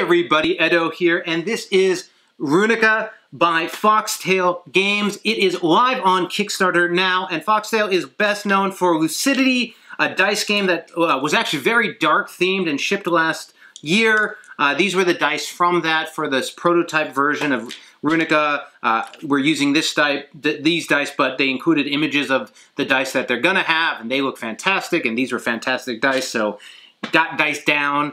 everybody, Edo here, and this is Runika by Foxtail Games. It is live on Kickstarter now, and Foxtail is best known for Lucidity, a dice game that was actually very dark themed and shipped last year. These were the dice from that for this prototype version of Runika. We're using these dice, but they included images of the dice that they're gonna have, and they look fantastic, and these were fantastic dice, so got dice down.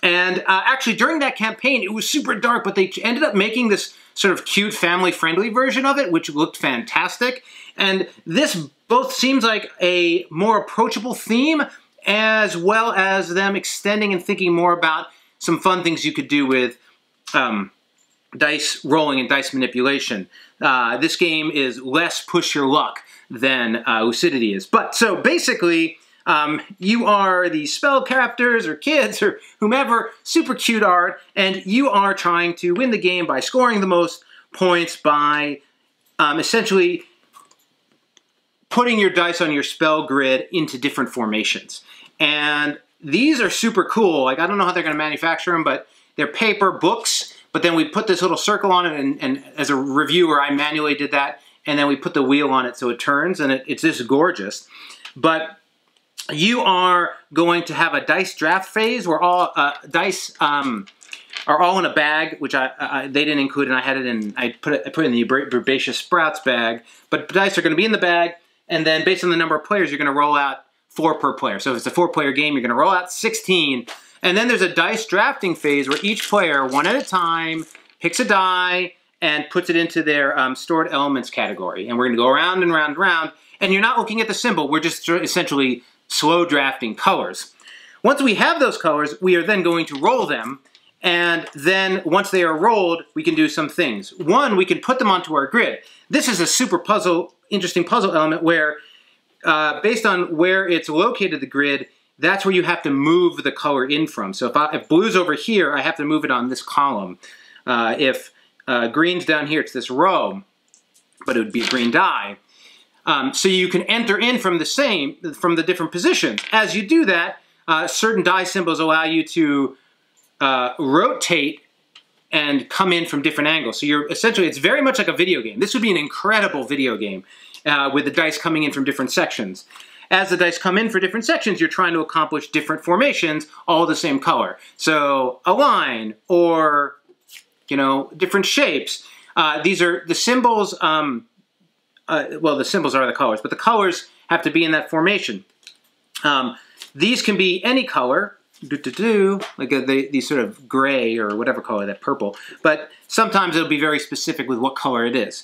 And actually, during that campaign, it was super dark, but they ended up making this sort of cute, family-friendly version of it, which looked fantastic. And this both seems like a more approachable theme, as well as them extending and thinking more about some fun things you could do with dice rolling and dice manipulation. This game is less push your luck than Lucidity is. But so basically, you are the spell characters or kids or whomever, super cute art, and you are trying to win the game by scoring the most points by essentially putting your dice on your spell grid into different formations. And these are super cool. Like, I don't know how they're going to manufacture them, but they're paper books, but then we put this little circle on it, and as a reviewer, I manually did that, and then we put the wheel on it so it turns, and it's just gorgeous. But you are going to have a dice draft phase where all dice are all in a bag, which they didn't include, and I had it in. I put it in the Herbaceous Sprouts bag. But dice are going to be in the bag, and then based on the number of players, you're going to roll out 4 per player. So if it's a 4-player game, you're going to roll out 16, and then there's a dice drafting phase where each player, one at a time, picks a die and puts it into their stored elements category, and we're going to go around and round and round. And you're not looking at the symbol. We're just essentially slow drafting colors. Once we have those colors, we are then going to roll them, and then once they are rolled, we can do some things. One, we can put them onto our grid. This is a super interesting puzzle element where, based on where it's located, the grid, that's where you have to move the color in from. So if blue's over here, I have to move it on this column. If green's down here, it's this row, but it would be a green die. So you can enter in from the different positions. As you do that, certain die symbols allow you to rotate and come in from different angles. So essentially, it's very much like a video game. This would be an incredible video game with the dice coming in from different sections. As the dice come in for different sections, you're trying to accomplish different formations, all the same color. So a line or, different shapes. These are the symbols. Well, the symbols are the colors, but the colors have to be in that formation. These can be any color, like these sort of gray or whatever color, that purple, but sometimes it'll be very specific with what color it is.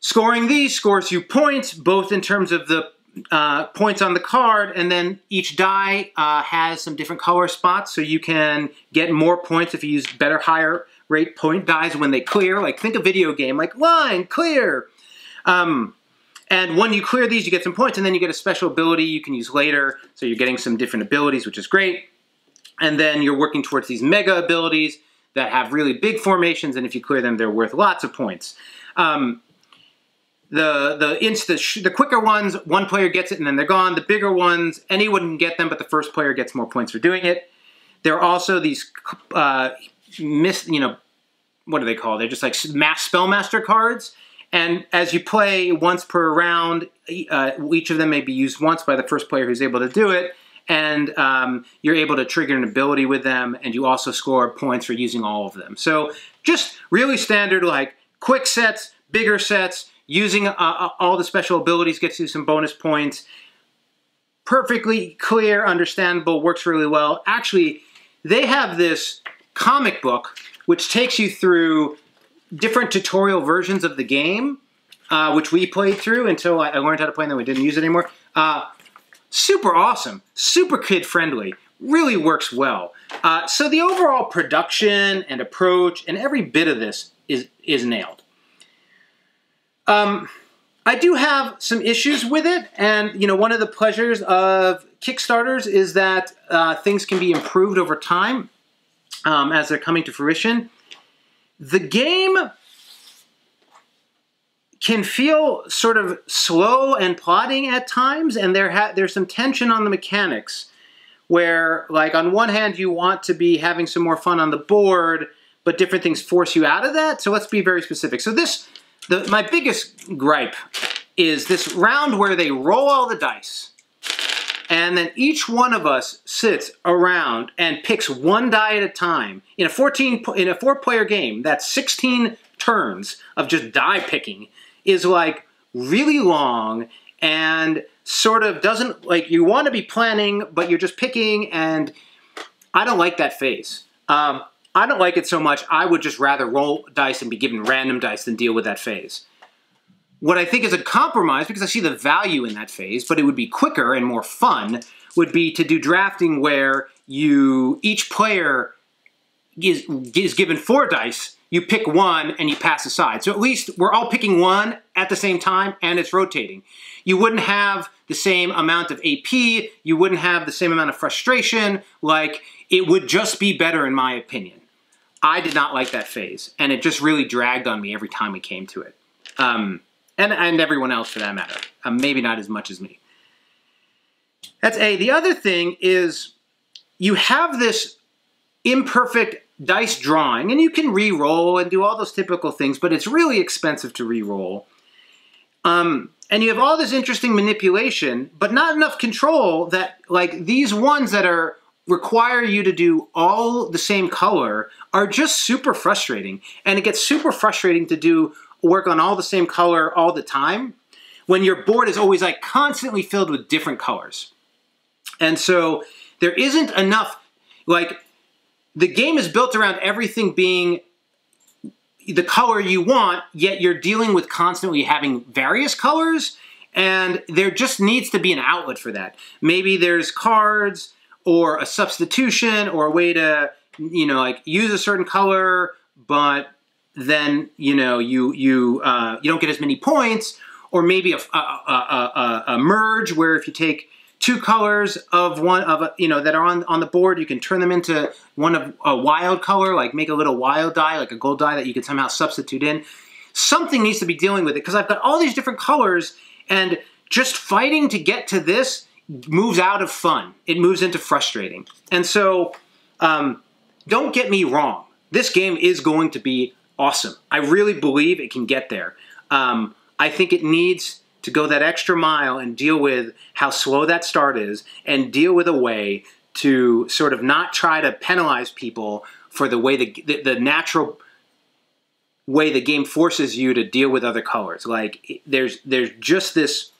Scoring these scores you points, both in terms of the points on the card, and then each die has some different color spots, so you can get more points if you use better, higher rate point dies when they clear. Like, think a video game, like line, clear. And when you clear these, you get some points, and then you get a special ability you can use later, so you're getting some different abilities, which is great. And then you're working towards these mega abilities that have really big formations, and if you clear them, they're worth lots of points. The quicker ones, one player gets it and then they're gone. The bigger ones, anyone can get them, but the first player gets more points for doing it. There are also these, what are they called? They're just like Spellmaster cards. And as you play once per round, each of them may be used once by the first player who's able to do it. And you're able to trigger an ability with them, and you also score points for using all of them. So just really standard, like quick sets, bigger sets, using all the special abilities gets you some bonus points. Perfectly clear, understandable, works really well. Actually, they have this comic book which takes you through different tutorial versions of the game, which we played through until I learned how to play, and then we didn't use it anymore. Super awesome, super kid-friendly, really works well. So the overall production and approach and every bit of this is nailed. I do have some issues with it, and one of the pleasures of Kickstarters is that things can be improved over time as they're coming to fruition. The game can feel sort of slow and plodding at times, and there's some tension on the mechanics where, like, on one hand you want to be having some more fun on the board, but different things force you out of that. So let's be very specific. So my biggest gripe is this round where they roll all the dice, and then each one of us sits around and picks one die at a time. In a 4-player game, that's 16 turns of just die picking is like really long and sort of doesn't, like, you want to be planning, but you're just picking, and I don't like that phase. I don't like it so much. I would just rather roll dice and be given random dice than deal with that phase. What I think is a compromise, because I see the value in that phase, but it would be quicker and more fun, would be to do drafting where each player is given 4 dice, you pick one and you pass aside. So at least we're all picking one at the same time and it's rotating. You wouldn't have the same amount of AP, you wouldn't have the same amount of frustration, like, it would just be better in my opinion. I did not like that phase, and it just really dragged on me every time we came to it. And everyone else for that matter. Maybe not as much as me. That's A. The other thing is you have this imperfect dice drawing, and you can re-roll and do all those typical things, but it's really expensive to re-roll. And you have all this interesting manipulation, but not enough control that, like, these ones that require you to do all the same color are just super frustrating. And it gets super frustrating to work on all the same color all the time when your board is always, like, constantly filled with different colors. And so there isn't enough, like, the game is built around everything being the color you want, yet you're dealing with constantly having various colors, and there just needs to be an outlet for that. Maybe there's cards or a substitution or a way to, you know, like, use a certain color, but then, you know, you don't get as many points, or maybe a merge where if you take 2 colors of you know, that are on the board, you can turn them into one of a wild color, like make a little wild die, like a gold die that you can somehow substitute in. Something needs to be dealing with it, because I've got all these different colors, and just fighting to get to this moves out of fun. It moves into frustrating. And so, don't get me wrong. This game is going to be awesome. I really believe it can get there. I think it needs to go that extra mile and deal with how slow that start is, and deal with a way to sort of not try to penalize people for the way the natural way the game forces you to deal with other colors. Like, there's just this,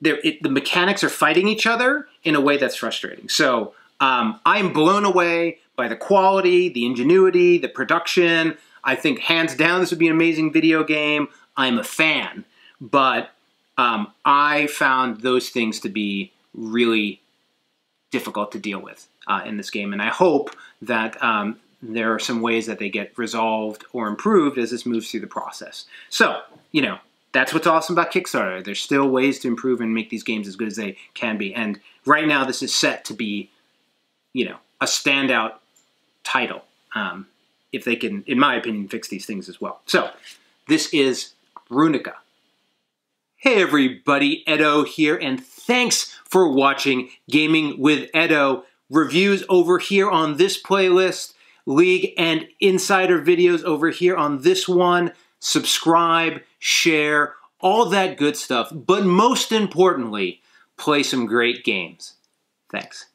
the mechanics are fighting each other in a way that's frustrating. So I'm blown away by the quality, the ingenuity, the production. I think hands down this would be an amazing video game. I'm a fan, but I found those things to be really difficult to deal with in this game, and I hope that there are some ways that they get resolved or improved as this moves through the process. So, you know, that's what's awesome about Kickstarter. There's still ways to improve and make these games as good as they can be, and right now this is set to be, you know, a standout title, if they can, in my opinion, fix these things as well. So, this is Runika. Hey everybody, Edo here, and thanks for watching Gaming with Edo. Reviews over here on this playlist, League and Insider videos over here on this one. Subscribe, share, all that good stuff. But most importantly, play some great games. Thanks.